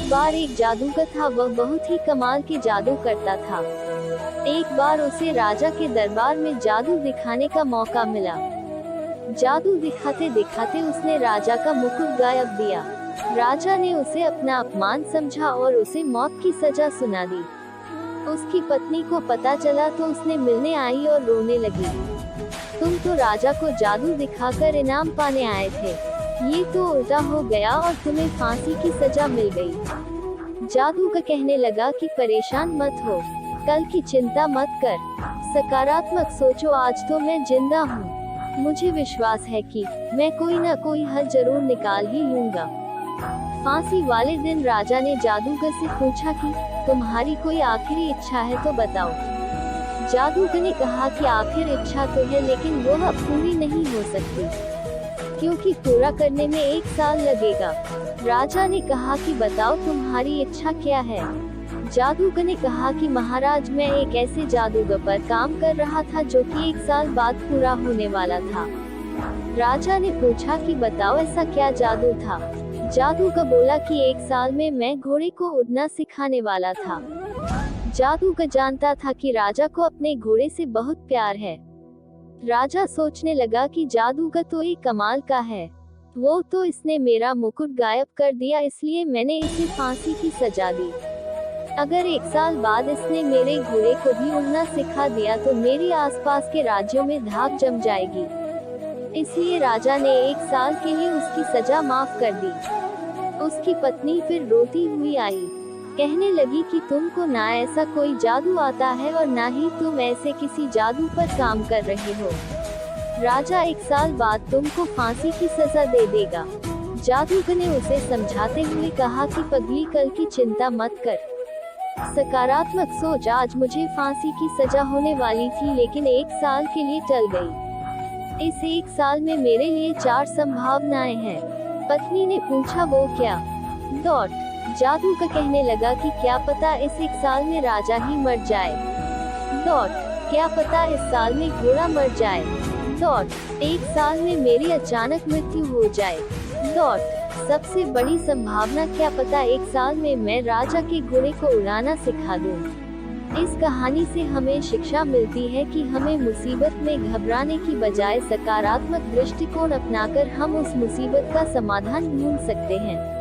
एक बार एक जादूगर था, वह बहुत ही कमाल के जादू करता था। एक बार उसे राजा के दरबार में जादू दिखाने का मौका मिला। जादू दिखाते दिखाते उसने राजा का मुकुट गायब दिया। राजा ने उसे अपना अपमान समझा और उसे मौत की सजा सुना दी। उसकी पत्नी को पता चला तो उसने मिलने आई और रोने लगी। तुम तो राजा को जादू दिखाकर इनाम पाने आए थे, ये तो उल्टा हो गया और तुम्हें फांसी की सजा मिल गई। जादूगर कहने लगा कि परेशान मत हो, कल की चिंता मत कर, सकारात्मक सोचो, आज तो मैं जिंदा हूँ। मुझे विश्वास है कि मैं कोई ना कोई हल जरूर निकाल ही लूंगा। फांसी वाले दिन राजा ने जादूगर से पूछा कि तुम्हारी कोई आखिरी इच्छा है तो बताओ। जादूगर ने कहा कि आखिर इच्छा तो है, लेकिन वो अब पूरी नहीं हो सकती, क्योंकि पूरा करने में 1 साल लगेगा। राजा ने कहा कि बताओ तुम्हारी इच्छा क्या है। जादूगर ने कहा कि महाराज, मैं एक ऐसे जादूगर पर काम कर रहा था जो कि 1 साल बाद पूरा होने वाला था। राजा ने पूछा कि बताओ ऐसा क्या जादू था। जादूगर बोला कि 1 साल में मैं घोड़े को उड़ना सिखाने वाला था। जादूगर जानता था कि राजा को अपने घोड़े से बहुत प्यार है। राजा सोचने लगा कि जादूगर तो एक कमाल का है, वो तो इसने मेरा मुकुट गायब कर दिया, इसलिए मैंने इसे फांसी की सजा दी। अगर 1 साल बाद इसने मेरे घोड़े को भी उड़ना सिखा दिया तो मेरी आसपास के राज्यों में धाक जम जाएगी। इसलिए राजा ने 1 साल के लिए उसकी सजा माफ कर दी। उसकी पत्नी फिर रोती हुई आई, कहने लगी कि तुमको ना ऐसा कोई जादू आता है और ना ही तुम ऐसे किसी जादू पर काम कर रहे हो। राजा 1 साल बाद तुमको फांसी की सजा दे देगा। जादूगर ने उसे समझाते हुए कहा कि पगली, कल की चिंता मत कर, सकारात्मक सोच, आज मुझे फांसी की सजा होने वाली थी लेकिन 1 साल के लिए टल गई। इस 1 साल में मेरे लिए 4 संभावनाएं हैं। पत्नी ने पूछा वो क्या? डॉट। जादूगर कहने लगा कि क्या पता इस 1 साल में राजा ही मर जाए। डॉट। क्या पता इस साल में घोड़ा मर जाए। डॉट। 1 साल में मेरी अचानक मृत्यु हो जाए। डॉट। सबसे बड़ी संभावना, क्या पता 1 साल में मैं राजा के घोड़े को उड़ाना सिखा दूं। इस कहानी से हमें शिक्षा मिलती है कि हमें मुसीबत में घबराने की बजाय सकारात्मक दृष्टिकोण अपनाकर हम उस मुसीबत का समाधान ढूंढ सकते हैं।